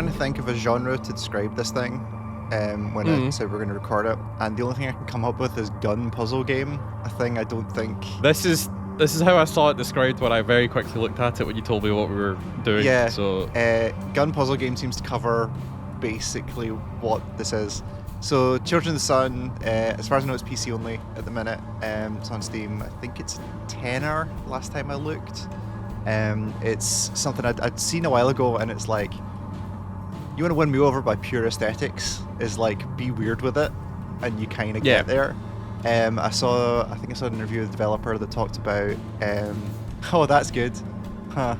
trying to think of a genre to describe this thing when I said we're going to record it, and the only thing I can come up with is gun puzzle game. A thing I don't think. This is how I saw it described when I very quickly looked at it when you told me what we were doing. Yeah. So gun puzzle game seems to cover basically what this is. So Children of the Sun, as far as I know, it's PC only at the minute. It's on Steam. I think it's tenner last time I looked. It's something I'd seen a while ago, and it's like, you want to win me over by pure aesthetics, is like, be weird with it, and you kind of get there. I think I saw an interview with the developer that talked about, oh, that's good. Huh.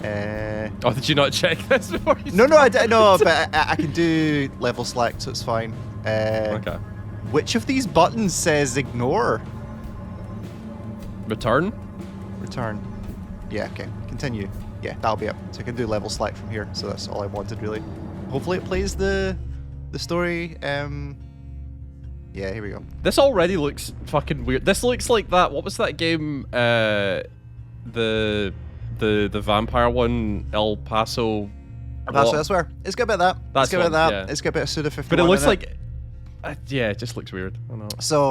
Oh, did you not check this before you No, but I can do level select, so it's fine. Okay. Which of these buttons says ignore? Return? Return. Yeah, okay. Continue. Yeah, that'll be it. So I can do level select from here, so that's all I wanted, really. Hopefully it plays the story. Yeah, here we go. This already looks fucking weird. This looks like that. What was that game? The vampire one, El Paso. Paso Elsewhere. It's got a bit of that. It's got a bit of that. Yeah. It's got a bit of Suda 51. But it looks like. Yeah, it just looks weird. I don't know. So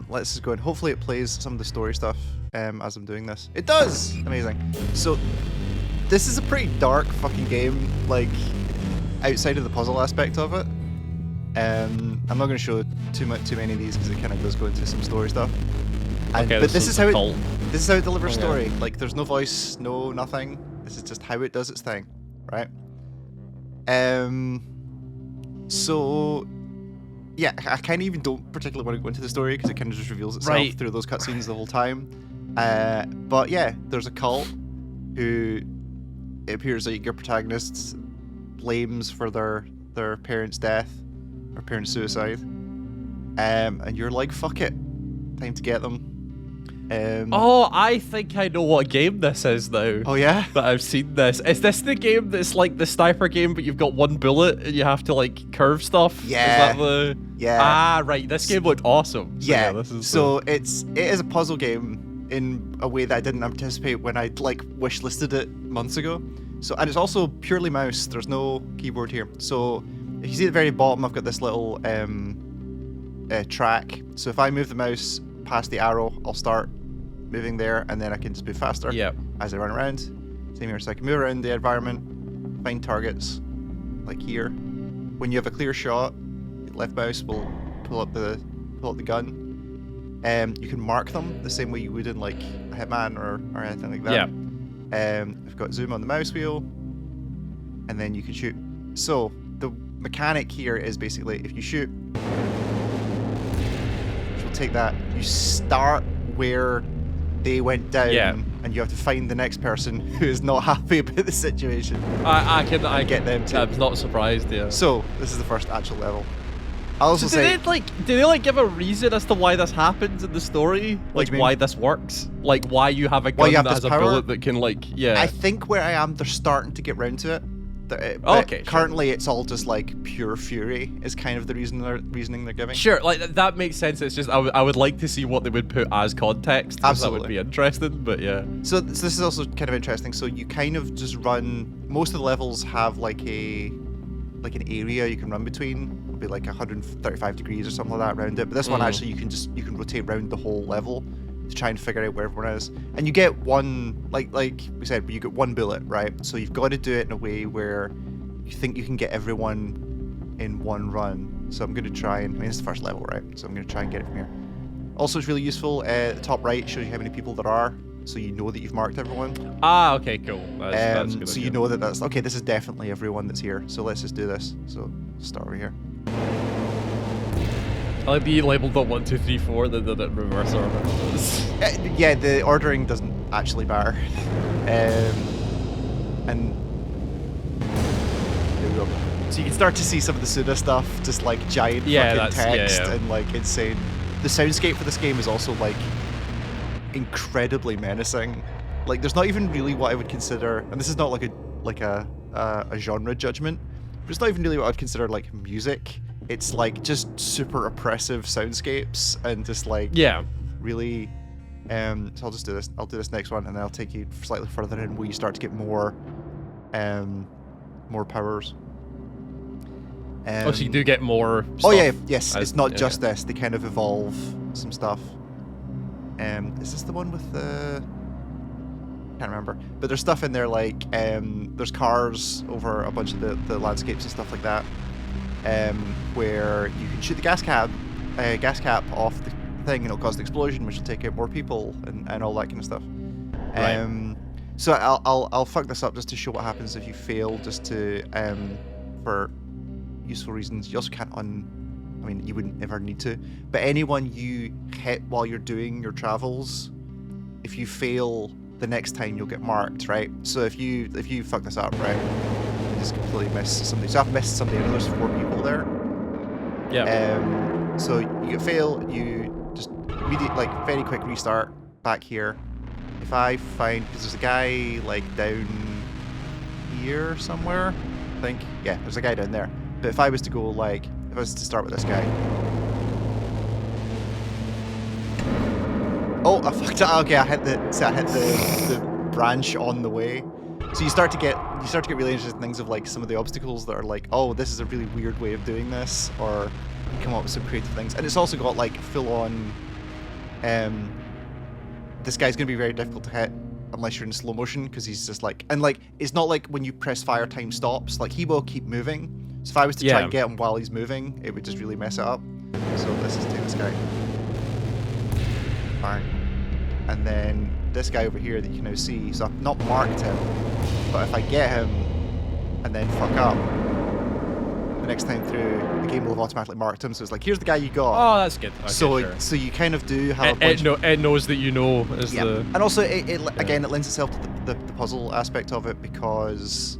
let's just go and hopefully it plays some of the story stuff as I'm doing this. It does. Amazing. So this is a pretty dark fucking game, like outside of the puzzle aspect of it. I'm not going to show too many of these because it kind of does go into some story stuff. And, okay, but this is how it delivers story. Like, there's no voice, no nothing. This is just how it does its thing, right? So yeah, I kind of even don't particularly want to go into the story because it kind of just reveals itself through those cutscenes the whole time. But yeah, there's a cult who it appears like your protagonists blames for their parents' death or parents' suicide, and you're like, fuck it, time to get them. Oh, I think I know what game this is now. Oh yeah? That I've seen this. Is this the game that's like the sniper game, but you've got one bullet and you have to like curve stuff? Yeah. Is that the... Yeah. Ah, right. This game looked awesome. So, yeah. This is it is a puzzle game in a way that I didn't anticipate when I like wishlisted it months ago. So, and it's also purely mouse. There's no keyboard here. So if you see at the very bottom, I've got this little track. So if I move the mouse past the arrow, I'll start moving there, and then I can just move faster as I run around. Same here, so I can move around the environment, find targets, like here. When you have a clear shot, left mouse will pull up the gun. You can mark them the same way you would in like a Hitman or anything like that. Yeah. We've got zoom on the mouse wheel, and then you can shoot. So the mechanic here is basically if you shoot, which will take that, you start where they went down, and you have to find the next person who is not happy about the situation. I get them too. I'm not surprised. Yeah. So this is the first actual level. I'll also say, do they give a reason as to why this happens in the story? Like why this works? Like why you have a gun that has a bullet that can I think where I am, they're starting to get round to it. Okay. Currently, it's all just like pure fury is kind of the reasoning they're giving. Sure, like that makes sense. It's just I would like to see what they would put as context. Absolutely, that would be interesting. But yeah. So this is also kind of interesting. So you kind of just run. Most of the levels have like an area you can run between. It'll be like 135 degrees or something like that around it. But this one actually you can rotate around the whole level to try and figure out where everyone is, and you get one, like we said, you get one bullet, right? So you've got to do it in a way where you think you can get everyone in one run. So I'm going to try and, it's the first level, right? So I'm going to try and get it from here. Also, it's really useful, the top right shows you how many people there are, so you know that you've marked everyone. Ah, okay, cool. That's good. So you know that's, okay, this is definitely everyone that's here, so let's just do this. So start over here. I like the labeled on 1, 2, 3, 4, the reverse order. Yeah, the ordering doesn't actually matter. And there we go. So you can start to see some of the Suda stuff, just like giant fucking text and like insane. The soundscape for this game is also like incredibly menacing. Like there's not even really what I would consider, and this is not like a genre judgment, but it's not even really what I'd consider like music. It's like just super oppressive soundscapes and just like really. So I'll just do this. I'll do this next one, and then I'll take you slightly further in where you start to get more more powers. So you do get more stuff. Oh yeah, yes. It's not just this. They kind of evolve some stuff. Is this the one with the... Can't remember. But there's stuff in there like, there's cars over a bunch of the landscapes and stuff like that, where you can shoot the gas cap off the thing and it'll cause the explosion, which will take out more people and all that kind of stuff. Right. So I'll fuck this up just to show what happens if you fail, just to for useful reasons. You also can't I mean, you wouldn't ever need to, but anyone you hit while you're doing your travels, if you fail the next time, you'll get marked, right? So if you fuck this up, right, you just completely miss somebody. So I've missed somebody. I know there's 4 people there. Yeah. So you get fail, you just immediately, like, very quick restart back here. If I find, because there's a guy like down here somewhere, I think. Yeah, there's a guy down there. But if I was to go like, if I was to start with this guy. Oh, I fucked it. Okay, I hit the branch on the way. So you start to get really interested in things of like some of the obstacles that are like, oh, this is a really weird way of doing this, or you come up with some creative things. And it's also got like full on. This guy's gonna be very difficult to hit unless you're in slow motion, because he's just like, and like it's not like when you press fire time stops. Like he will keep moving. So if I was to try and get him while he's moving, it would just really mess it up. So let's just take this guy. Bang. And then this guy over here that you can now see. So I've not marked him, but if I get him and then fuck up, the next time through, the game will have automatically marked him. So it's like, here's the guy you got. Oh, that's good. Okay, so you kind of do have a bunch it knows that you know is the... And also, again, it lends itself to the puzzle aspect of it, because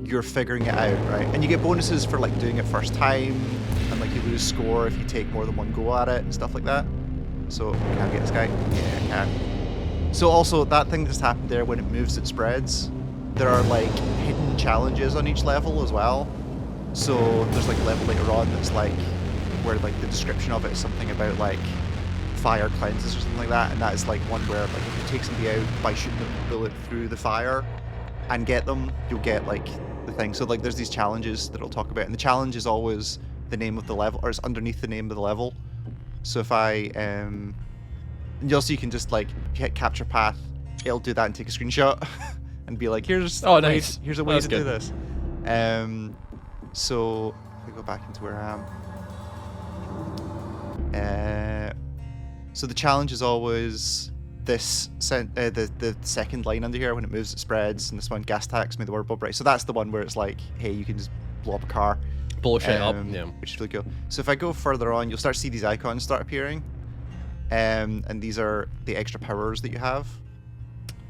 you're figuring it out, right? And you get bonuses for like doing it first time, and like you lose score if you take more than one go at it and stuff like that. So can I get this guy? Yeah, I can. So also that thing that just happened there, when it moves, it spreads. There are like hidden challenges on each level as well. So there's like a level later on that's like where like the description of it is something about like fire cleanses or something like that, and that is like one where like if you take somebody out by shooting a bullet through the fire and get them, you'll get like the thing. So like there's these challenges that I'll talk about, and the challenge is always the name of the level, or it's underneath the name of the level. So if I and also you can just like hit capture path, it'll do that and take a screenshot and be like, here's a way to do this. So if I go back into where I am, so the challenge is always this the second line under here. When it moves, it spreads, and this one, gas tax, may the word Bob, right? So that's the one where it's like, hey, you can just blow up a car, blow shit up, yeah, which is really cool. So if I go further on, you'll start to see these icons start appearing, and these are the extra powers that you have.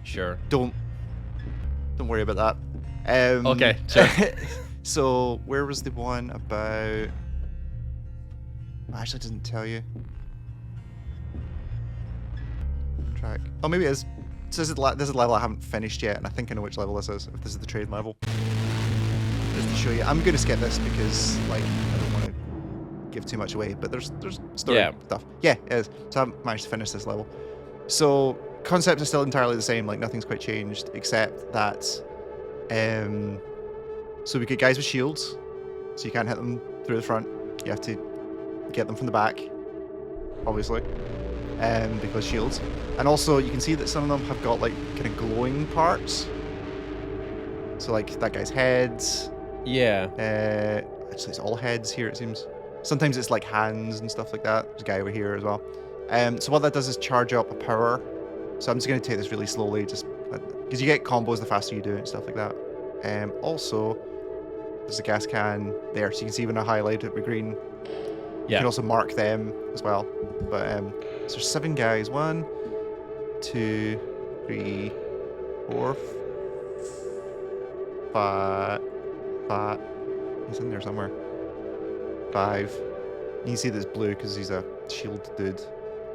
Sure. Don't worry about that. Okay. Sure. So where was the one about? Actually, it doesn't tell you. Track. Oh, maybe it is. So this is a level I haven't finished yet, and I think I know which level this is. If this is the trade level, just to show you, I'm gonna skip this because like I don't want to give too much away. But there's story stuff. Yeah, it is. So I haven't managed to finish this level. So concept is still entirely the same. Like nothing's quite changed, except that so we get guys with shields, so you can't hit them through the front. You have to get them from the back, obviously, because shields. And also you can see that some of them have got like kind of glowing parts. So like that guy's head. Yeah. Actually, it's all heads here, it seems. Sometimes it's like hands and stuff like that. There's a guy over here as well. So what that does is charge up a power. So I'm just going to take this really slowly, just because you get combos the faster you do it and stuff like that. Also, there's a gas can there, so you can see when I highlight it with green. You can also mark them as well. But so there's 7 guys. 1, 2, 3, 4, 5. He's in there somewhere. 5. You can see that it's blue because he's a shield dude.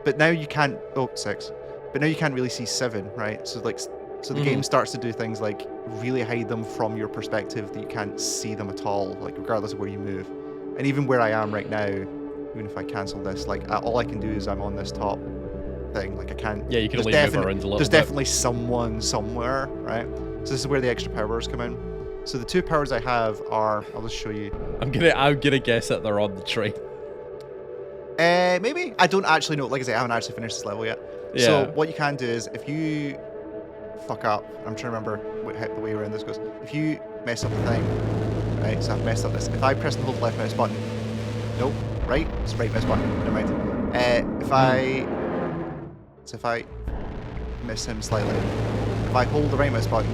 But now you can't. Oh, 6. But now you can't really see 7, right? So like, so the game starts to do things like really hide them from your perspective, that you can't see them at all, like regardless of where you move. And even where I am right now, even if I cancel this, like all I can do is I'm on this top thing. Like I can't. Yeah, you can only move around a little bit. There's definitely someone somewhere, right? So this is where the extra powers come in. So the 2 powers I have are, I'll just show you. I'm gonna guess that they're on the train. Maybe. I don't actually know. Like I say, I haven't actually finished this level yet. Yeah. So what you can do is, if you fuck up, I'm trying to remember the way around this goes. If you mess up the thing, right? So I've messed up this. If I press and hold the left mouse button, nope, right? It's right mouse button. Never mind. If I miss him slightly, if I hold the right mouse button,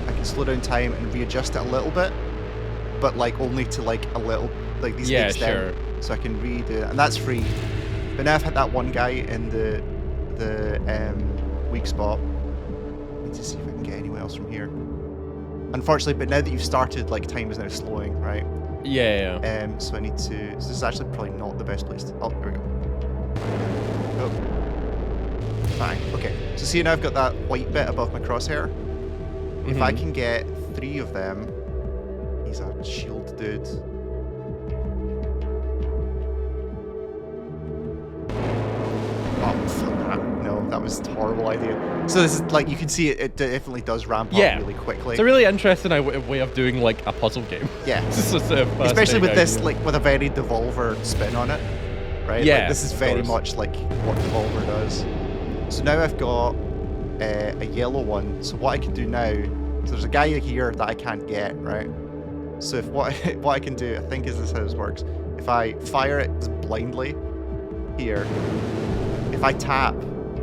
I can slow down time and readjust it a little bit, but like only to like a little, like these things down. So I can redo it, and that's free. But now I've hit that one guy in the weak spot. I need to see if I can get anywhere else from here. Unfortunately, but now that you've started, like time is now slowing, right? Yeah. So I need to. So this is actually probably not the best place to. Oh, there we go. Oh. Fine. Okay. So see, now I've got that white bit above my crosshair. If I can get 3 of them, he's a shield dude. Oh, fuck that. No, that was a horrible idea. So this is like, you can see it definitely does ramp up really quickly. It's a really interesting way of doing like a puzzle game. Yeah. Especially with this, like with a very Devolver spin on it, right? Yeah. Like, this is very much like what Devolver does. So now I've got a yellow one. So what I can do now, so there's a guy here that I can't get, right? So if what I can do, I think is this how this works. If I fire it blindly here, if I tap,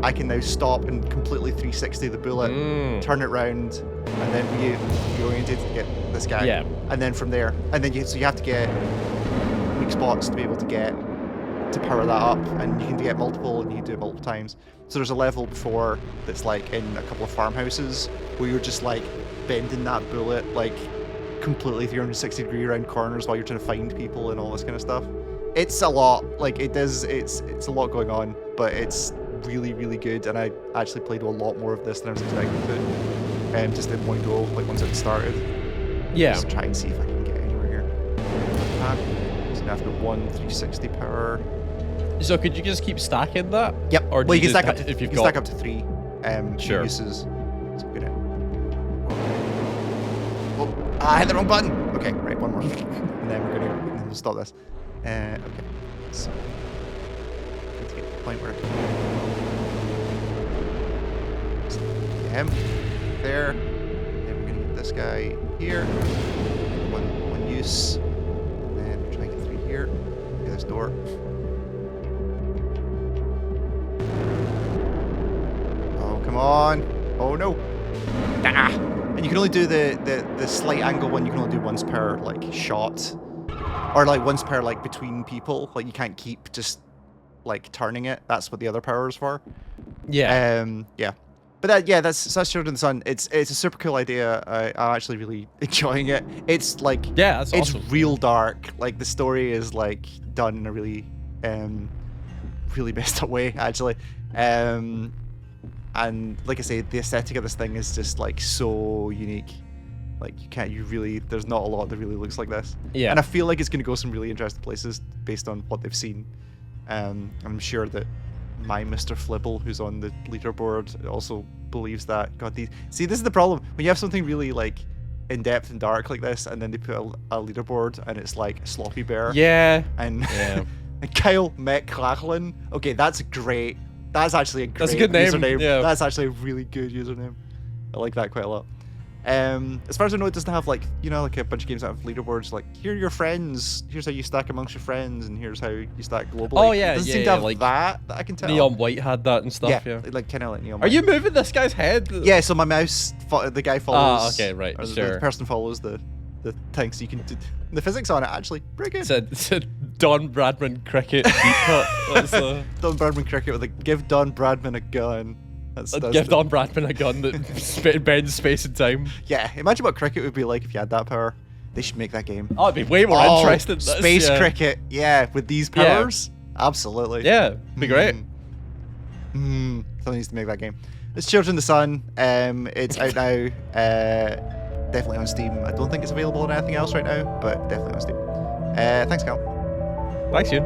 I can now stop and completely 360 the bullet, turn it round, and then reorientate to get this guy. Yeah. And then from there, and then you have to get weak spots to be able to power that up, and you can get multiple, and you can do it multiple times. So there's a level before that's like in a couple of farmhouses where you're just like bending that bullet like completely 360 degree around corners while you're trying to find people and all this kind of stuff. It's a lot, like it's a lot going on, but it's really, really good, and I actually played a lot more of this than I was expecting to, and just in one go, like once it started. Yeah. Just try and see if I can get anywhere here. So now I've got 1 360 power. So could you just keep stacking that? Yep. Or well, you can stack up to, stack up to 3 sure. uses. So I'm gonna. Oh, I hit the wrong button. Okay, right, one more, and then we'll stop this. Okay. So let's get to the point where get him there. Then we're gonna get this guy here. One use. And then try and get 3 here. Get this door. Oh, come on. Oh no. Ah! And you can only do the slight angle one, you can only do once per like shot. Or like once per like between people. Like you can't keep just like turning it. That's what the other power is for. Yeah. Yeah. But that's Children of the Sun. It's a super cool idea. I'm actually really enjoying it. It's like that's awesome. It's real dark. Like the story is like done in a really really messed up way actually. And like I say, the aesthetic of this thing is just like so unique. Like there's not a lot that really looks like this. Yeah. And I feel like it's going to go some really interesting places based on what they've seen. I'm sure that my Mr. Flibble, who's on the leaderboard, also believes that. God, see, this is the problem when you have something really like in depth and dark like this, and then they put a leaderboard and it's like Sloppy Bear. Yeah. And, and Kyle McLachlan. Okay, that's great. That's actually a great good name. username. Yeah. That's actually a really good username. I like that quite a lot. As far as I know, it doesn't have like, you know, like a bunch of games that have leaderboards like, here are your friends, here's how you stack amongst your friends, and here's how you stack globally. Oh yeah, it doesn't seem to have like that I can tell. Neon White had that and stuff. Yeah, like kind of like Neon Are White. you moving this guy's head? Yeah, so my mouse, the guy follows. Ah, okay, right, sure. The person follows the thing, so you can do the physics on it actually pretty good. It's a Don Bradman cricket deep cut. Don Bradman cricket with a give Don Bradman a gun. Give Don Bradman a gun that bends space and time. Yeah, imagine what cricket would be like if you had that power. They should make that game. Oh, it'd be way more interesting. Space cricket, yeah, with these powers, absolutely. Yeah, be great. Someone needs to make that game. It's Children of the Sun. It's out now. Definitely on Steam. I don't think it's available on anything else right now, but definitely on Steam. Thanks, Cal. Thanks, Ian.